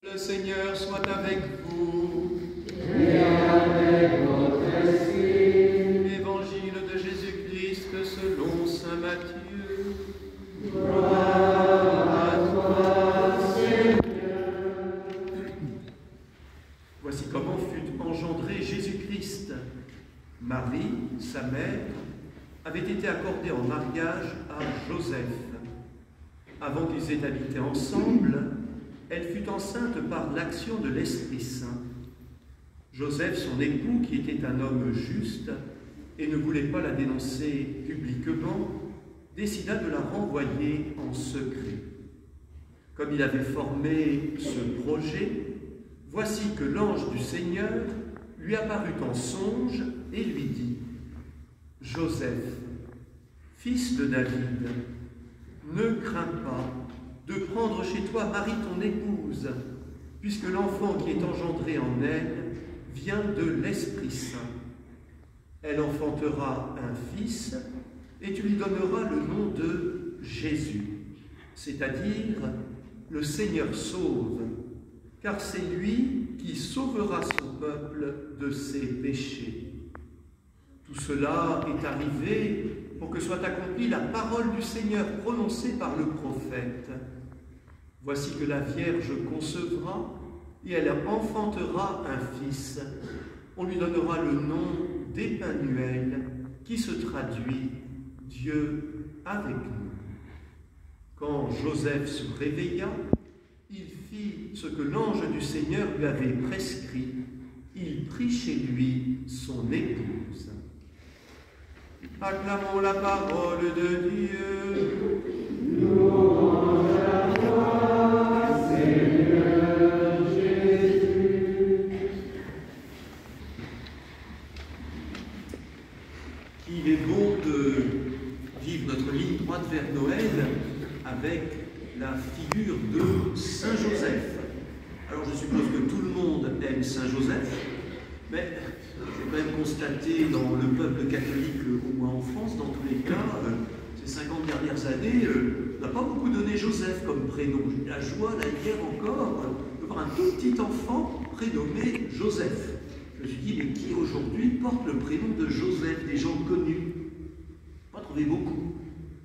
Le Seigneur soit avec vous. Et avec votre esprit. Évangile de Jésus-Christ selon saint Matthieu. Gloire à toi, Seigneur. Voici comment fut engendré Jésus-Christ. Marie, sa mère, avait été accordée en mariage à Joseph. Avant qu'ils aient habité ensemble, elle fut enceinte par l'action de l'Esprit Saint. Joseph, son époux, qui était un homme juste et ne voulait pas la dénoncer publiquement, décida de la renvoyer en secret. Comme il avait formé ce projet, voici que l'ange du Seigneur lui apparut en songe et lui dit : « Joseph, fils de David, ne crains pas de prendre chez toi Marie ton épouse, puisque l'enfant qui est engendré en elle vient de l'Esprit Saint. Elle enfantera un fils, et tu lui donneras le nom de Jésus, c'est-à-dire le Seigneur sauve, car c'est lui qui sauvera son peuple de ses péchés. Tout cela est arrivé pour que soit accomplie la parole du Seigneur prononcée par le prophète. Voici que la Vierge concevra et elle enfantera un fils. On lui donnera le nom d'Emmanuel, qui se traduit « Dieu avec nous ». Quand Joseph se réveilla, il fit ce que l'ange du Seigneur lui avait prescrit. Il prit chez lui son épouse. Acclamons la parole de Dieu. Louange à toi, Seigneur Jésus. Il est bon de vivre notre ligne droite vers Noël avec la figure de Saint Joseph. Alors je suppose que tout le monde aime Saint Joseph, mais j'ai quand même constaté dans le peuple catholique, au moins en France, dans tous les cas, ces 50 dernières années, on n'a pas beaucoup donné Joseph comme prénom. J'ai eu la joie, là, hier encore, de voir un tout petit enfant prénommé Joseph. Je me suis dit, mais qui aujourd'hui porte le prénom de Joseph, des gens connus? Pas trouvé beaucoup.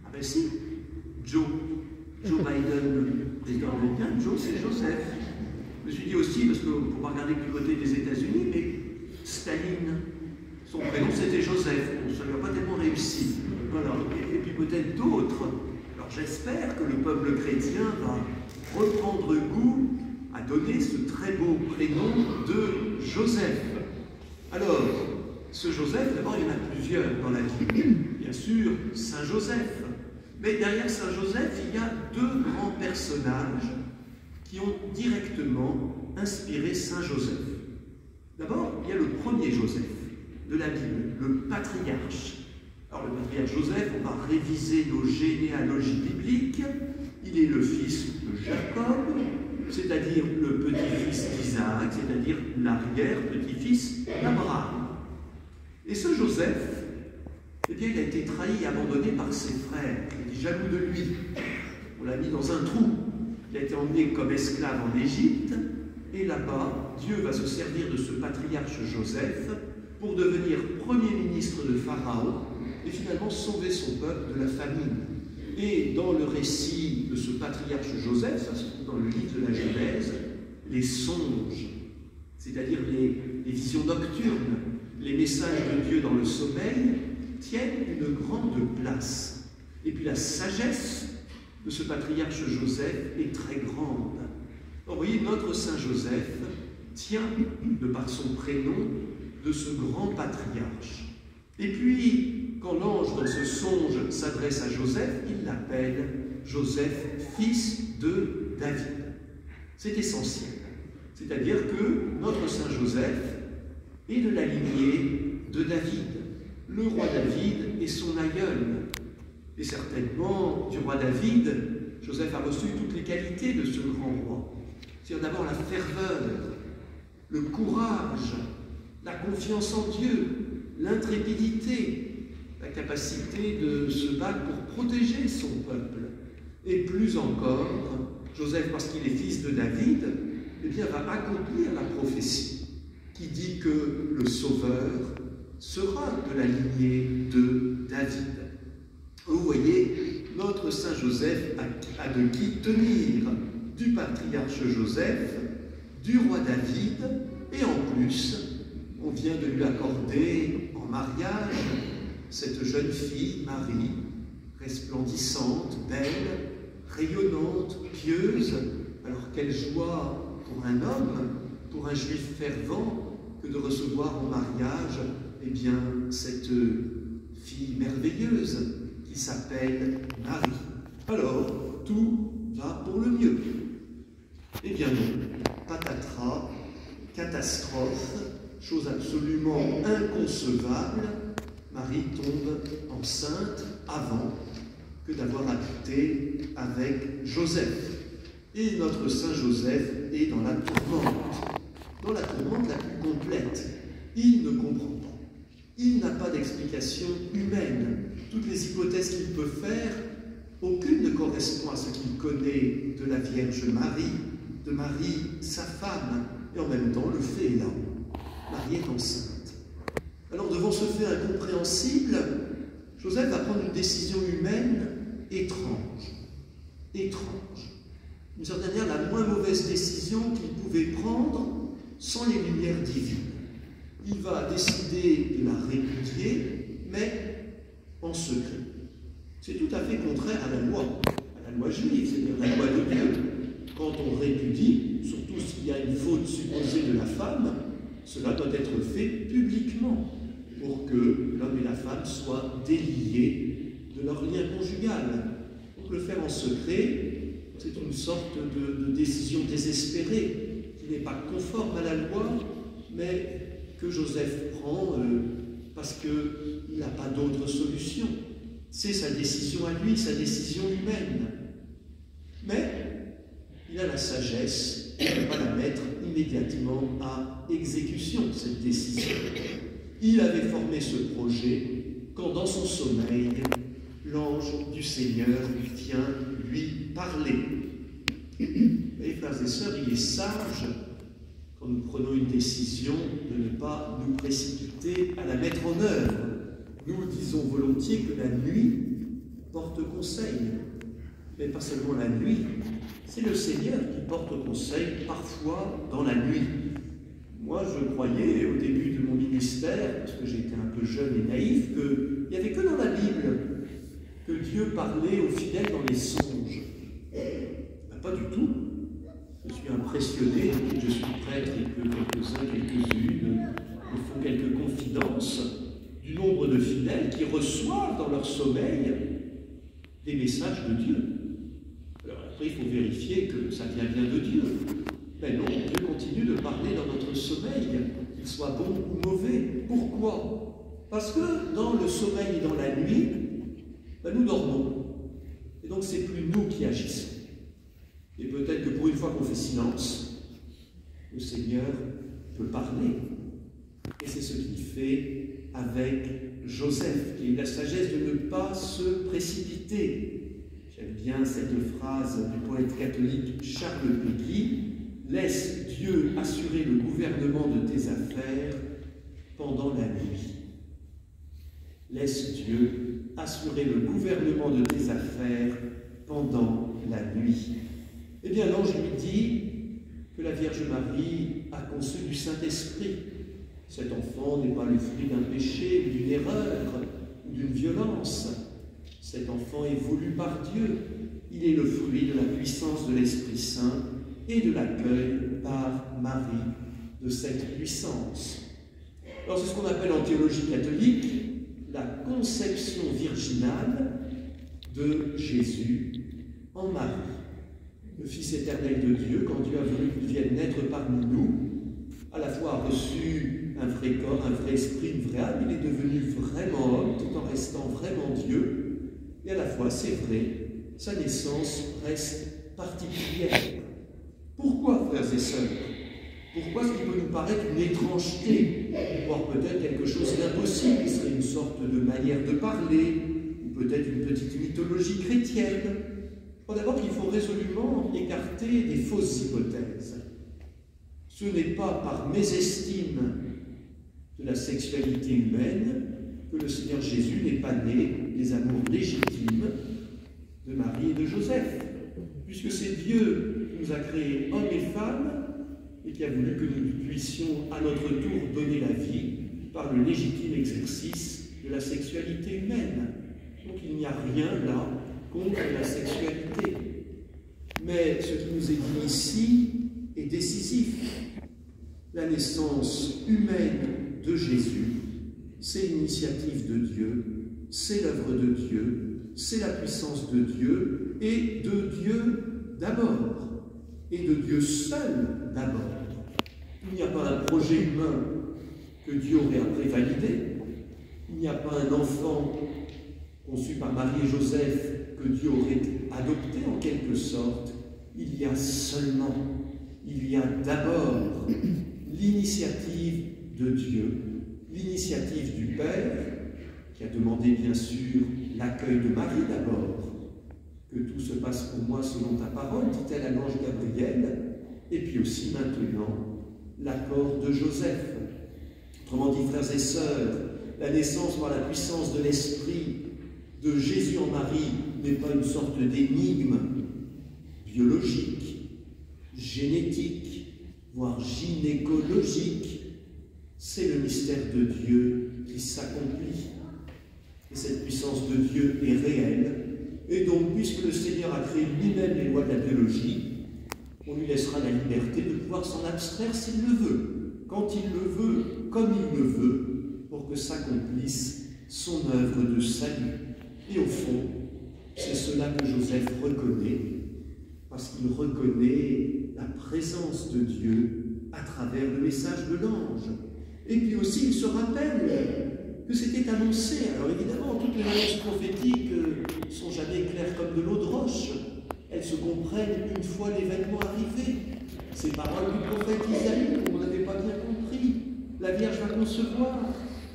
Ah ben si, Joe Biden, le président américain, Joe, c'est Joseph. Je me suis dit aussi, parce qu'on ne peut pas regarder que du côté des États-Unis, mais Staline, son prénom c'était Joseph. Bon, ça ne lui a pas tellement réussi. Voilà. Et puis peut-être d'autres. Alors j'espère que le peuple chrétien va reprendre goût à donner ce très beau prénom de Joseph. Alors, ce Joseph, d'abord, il y en a plusieurs dans la Bible. Bien sûr, Saint Joseph. Mais derrière Saint Joseph, il y a deux grands personnages qui ont directement inspiré Saint Joseph. D'abord, il y a le premier Joseph de la Bible, le patriarche. Alors, le patriarche Joseph, on va réviser nos généalogies bibliques. Il est le fils de Jacob, c'est-à-dire le petit-fils d'Isaac, c'est-à-dire l'arrière-petit-fils d'Abraham. Et ce Joseph, eh bien, il a été trahi et abandonné par ses frères. Il était jaloux de lui. On l'a mis dans un trou. Il a été emmené comme esclave en Égypte. Et là-bas, Dieu va se servir de ce patriarche Joseph pour devenir premier ministre de Pharaon et finalement sauver son peuple de la famine. Et dans le récit de ce patriarche Joseph, ça se trouve dans le livre de la Genèse, les songes, c'est-à-dire les visions nocturnes, les messages de Dieu dans le sommeil, tiennent une grande place. Et puis la sagesse de ce patriarche Joseph est très grande. Alors, vous voyez, notre Saint Joseph tient, de par son prénom, de ce grand patriarche. Et puis, quand l'ange, dans ce songe, s'adresse à Joseph, il l'appelle Joseph, fils de David. C'est essentiel. C'est-à-dire que notre Saint Joseph est de la lignée de David. Le roi David est son aïeul. Et certainement, du roi David, Joseph a reçu toutes les qualités de ce grand roi. C'est-à-dire d'abord la ferveur, le courage, la confiance en Dieu, l'intrépidité, la capacité de se battre pour protéger son peuple. Et plus encore, Joseph, parce qu'il est fils de David, eh accomplir la prophétie qui dit que le Sauveur sera de la lignée de David. Vous voyez, notre Saint Joseph a de qui tenir, du patriarche Joseph, du roi David, et en plus, on vient de lui accorder en mariage cette jeune fille, Marie, resplendissante, belle, rayonnante, pieuse. Alors quelle joie pour un homme, pour un juif fervent, que de recevoir en mariage, eh bien, cette fille merveilleuse qui s'appelle Marie. Alors, tout va pour le mieux. Eh bien non, patatras, catastrophe, chose absolument inconcevable, Marie tombe enceinte avant que d'avoir habité avec Joseph. Et notre Saint Joseph est dans la tourmente la plus complète. Il ne comprend pas. Il n'a pas d'explication humaine. Toutes les hypothèses qu'il peut faire, aucune ne correspond à ce qu'il connaît de la Vierge Marie, de Marie, sa femme, et en même temps, le fait est là. Marie est enceinte. Alors, devant ce fait incompréhensible, Joseph va prendre une décision humaine étrange. Étrange. D'une certaine manière, la moins mauvaise décision qu'il pouvait prendre sans les lumières divines. Il va décider de la répudier, mais en secret. C'est tout à fait contraire à la loi juive, c'est-à-dire la loi de Dieu. Quand on répudie, surtout s'il y a une faute supposée de la femme, cela doit être fait publiquement pour que l'homme et la femme soient déliés de leur lien conjugal. Donc le faire en secret, c'est une sorte de décision désespérée qui n'est pas conforme à la loi, mais que Joseph prend parce qu'il n'a pas d'autre solution. C'est sa décision à lui, sa décision humaine. Mais il a la sagesse de ne pas la mettre immédiatement à exécution, cette décision. Il avait formé ce projet quand, dans son sommeil, l'ange du Seigneur vient lui parler. Et frères et sœurs, il est sage, quand nous prenons une décision, de ne pas nous précipiter à la mettre en œuvre. Nous disons volontiers que la nuit porte conseil, mais pas seulement la nuit, c'est le Seigneur qui porte conseil parfois dans la nuit. Moi, je croyais au début de mon ministère, parce que j'étais un peu jeune et naïf, qu'il n'y avait que dans la Bible que Dieu parlait aux fidèles dans les songes. Ben, pas du tout. Je suis impressionné depuis que je suis prêtre et que quelques-uns, quelques-unes me font quelques confidences du nombre de fidèles qui reçoivent dans leur sommeil des messages de Dieu. Alors après, il faut vérifier que ça vient bien de Dieu. Mais non, Dieu continue de parler dans notre sommeil, qu'il soit bon ou mauvais. Pourquoi? Parce que dans le sommeil et dans la nuit, ben, nous dormons. Et donc, c'est plus nous qui agissons. Et peut-être que pour une fois qu'on fait silence, le Seigneur peut parler. Et c'est ce qu'il fait avec Joseph, qui a eu la sagesse de ne pas se précipiter. J'aime bien cette phrase du poète catholique Charles Péguy: « Laisse Dieu assurer le gouvernement de tes affaires pendant la nuit. » Laisse Dieu assurer le gouvernement de tes affaires pendant la nuit. Eh bien, l'ange lui dit que la Vierge Marie a conçu du Saint-Esprit. Cet enfant n'est pas le fruit d'un péché, d'une erreur ou d'une violence. Cet enfant est voulu par Dieu. Il est le fruit de la puissance de l'Esprit Saint et de l'accueil par Marie de cette puissance. Alors, c'est ce qu'on appelle en théologie catholique la conception virginale de Jésus en Marie. Le Fils éternel de Dieu, quand Dieu a voulu qu'il vienne naître parmi nous, à la fois a reçu un vrai corps, un vrai esprit, une vraie âme, il est devenu vraiment homme, tout en restant vraiment Dieu, et à la fois, c'est vrai, sa naissance reste particulière. Pourquoi, frères et sœurs? Pourquoi ce qui peut nous paraître une étrangeté, voire peut-être quelque chose d'impossible, qui serait une sorte de manière de parler, ou peut-être une petite mythologie chrétienne? D'abord qu'il faut résolument écarter des fausses hypothèses. Ce n'est pas par mésestime de la sexualité humaine que le Seigneur Jésus n'est pas né des amours légitimes de Marie et de Joseph, puisque c'est Dieu qui nous a créés hommes et femmes et qui a voulu que nous puissions à notre tour donner la vie par le légitime exercice de la sexualité humaine. Donc il n'y a rien là contre la sexualité. Mais ce qui nous est dit ici est décisif. La naissance humaine de Jésus, c'est l'initiative de Dieu, c'est l'œuvre de Dieu, c'est la puissance de Dieu, et de Dieu d'abord, et de Dieu seul d'abord. Il n'y a pas un projet humain que Dieu aurait après validé, il n'y a pas un enfant conçu par Marie et Joseph que Dieu aurait adopté en quelque sorte. Il y a seulement, il y a d'abord l'initiative de Dieu, l'initiative du Père, qui a demandé bien sûr l'accueil de Marie d'abord, que tout se passe pour moi selon ta parole, dit-elle à l'ange Gabriel, et puis aussi maintenant l'accord de Joseph. Autrement dit, frères et sœurs, la naissance par la puissance de l'Esprit de Jésus en Marie n'est pas une sorte d'énigme biologique, génétique, voire gynécologique. C'est le mystère de Dieu qui s'accomplit. Et cette puissance de Dieu est réelle. Et donc, puisque le Seigneur a créé lui-même les lois de la biologie, on lui laissera la liberté de pouvoir s'en abstraire s'il le veut, quand il le veut, comme il le veut, pour que s'accomplisse son œuvre de salut. Et au fond, c'est cela que Joseph reconnaît, parce qu'il reconnaît la présence de Dieu à travers le message de l'ange. Et puis aussi, il se rappelle que c'était annoncé. Alors évidemment, toutes les annonces prophétiques ne sont jamais claires comme de l'eau de roche. Elles se comprennent une fois l'événement arrivé. Ces paroles du prophète Isaïe, on n'avait pas bien compris. La Vierge va concevoir,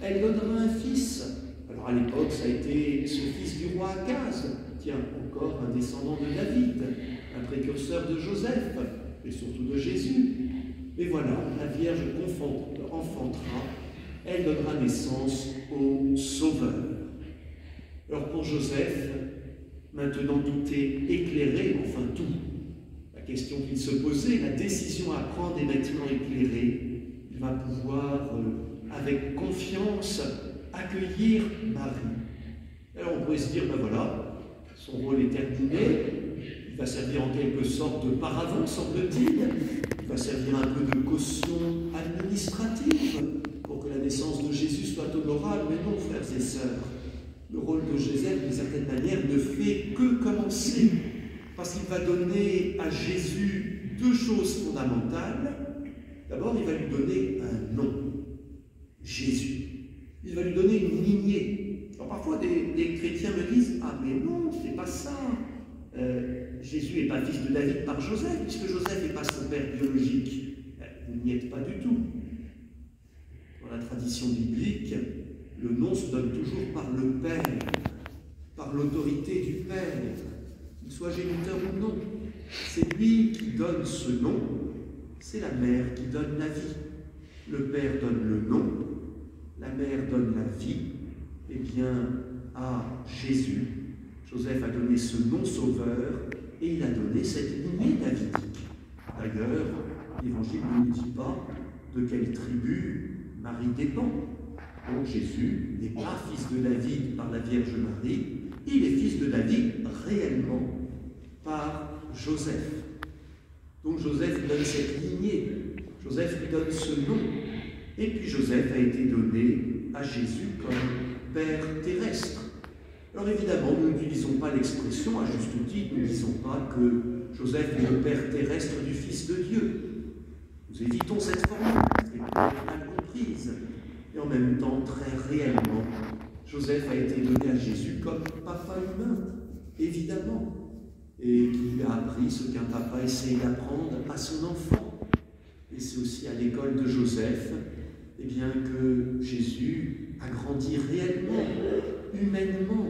elle donnera un fils. Alors à l'époque, ça a été ce fils du roi Akaz, tiens, encore un descendant de David, un précurseur de Joseph, et surtout de Jésus. Mais voilà, la Vierge enfantera, elle donnera naissance au Sauveur. Alors pour Joseph, maintenant tout est éclairé, enfin tout. La question qu'il se posait, la décision à prendre est maintenant éclairée. Il va pouvoir, avec confiance, accueillir Marie. Alors on pourrait se dire, ben voilà, son rôle est terminé, il va servir en quelque sorte de paravent, semble-t-il, il va servir un peu de caution administrative pour que la naissance de Jésus soit honorable, mais non, frères et sœurs. Le rôle de Joseph, d'une certaine manière, ne fait que commencer, parce qu'il va donner à Jésus deux choses fondamentales. D'abord, il va lui donner un nom, Jésus. Il va lui donner une lignée. Alors parfois, des chrétiens me disent « Ah mais non, c'est pas ça. Jésus n'est pas fils de David par Joseph, puisque Joseph n'est pas son père biologique. » Vous n'y êtes pas du tout. Dans la tradition biblique, le nom se donne toujours par le Père, par l'autorité du Père, qu'il soit géniteur ou non. C'est lui qui donne ce nom, c'est la mère qui donne la vie. Le Père donne le nom, la mère donne la vie. Eh bien, à Jésus, Joseph a donné ce nom sauveur et il a donné cette lignée davidique. D'ailleurs, l'Évangile ne nous dit pas de quelle tribu Marie dépend. Donc Jésus n'est pas fils de David par la Vierge Marie, il est fils de David réellement par Joseph. Donc Joseph lui donne cette lignée, Joseph lui donne ce nom, et puis Joseph a été donné à Jésus comme Père terrestre. Alors évidemment, nous n'utilisons pas l'expression, à juste titre, nous ne disons pas que Joseph est le Père terrestre du Fils de Dieu. Nous évitons cette formule, qui est mal comprise. Et en même temps, très réellement, Joseph a été donné à Jésus comme papa humain, évidemment, et qui lui a appris ce qu'un papa essaye d'apprendre à son enfant. Et c'est aussi à l'école de Joseph, eh bien, que Jésus a grandi réellement, humainement.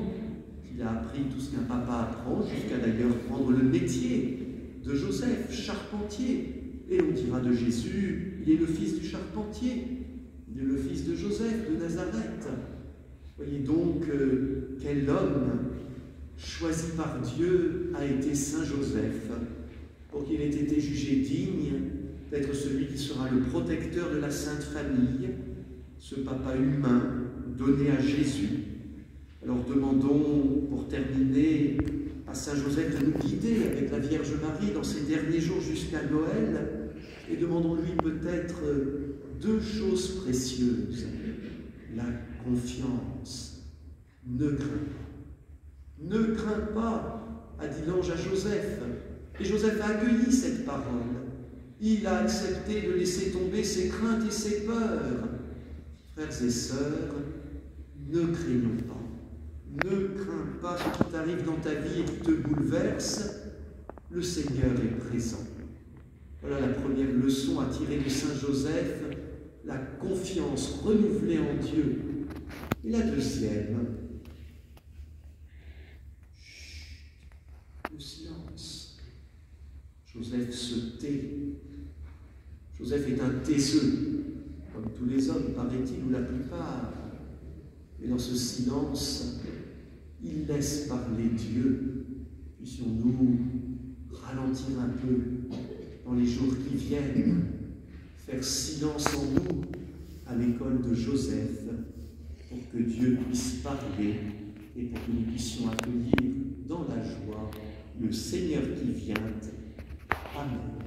Il a appris tout ce qu'un papa apprend, jusqu'à d'ailleurs prendre le métier de Joseph, charpentier. Et on dira de Jésus, il est le fils du charpentier, il est le fils de Joseph de Nazareth. Voyez donc quel homme choisi par Dieu a été Saint Joseph, pour qu'il ait été jugé digne d'être celui qui sera le protecteur de la Sainte Famille, ce papa humain donné à Jésus. Alors demandons, pour terminer, à Saint Joseph de nous guider avec la Vierge Marie dans ces derniers jours jusqu'à Noël, et demandons-lui peut-être deux choses précieuses. La confiance. Ne crains pas. Ne crains pas, a dit l'ange à Joseph. Et Joseph a accueilli cette parole. Il a accepté de laisser tomber ses craintes et ses peurs. Frères et sœurs, ne craignons pas. Ne crains pas ce qui t'arrive dans ta vie et qui te bouleverse. Le Seigneur est présent. Voilà la première leçon à tirer de Saint Joseph, la confiance renouvelée en Dieu. Et la deuxième, le silence. Joseph se tait. Joseph est un taiseux, comme tous les hommes, paraît-il, ou la plupart. Mais dans ce silence, il laisse parler Dieu. Puissions-nous ralentir un peu dans les jours qui viennent, faire silence en nous à l'école de Joseph, pour que Dieu puisse parler et pour que nous puissions accueillir dans la joie le Seigneur qui vient. Amen.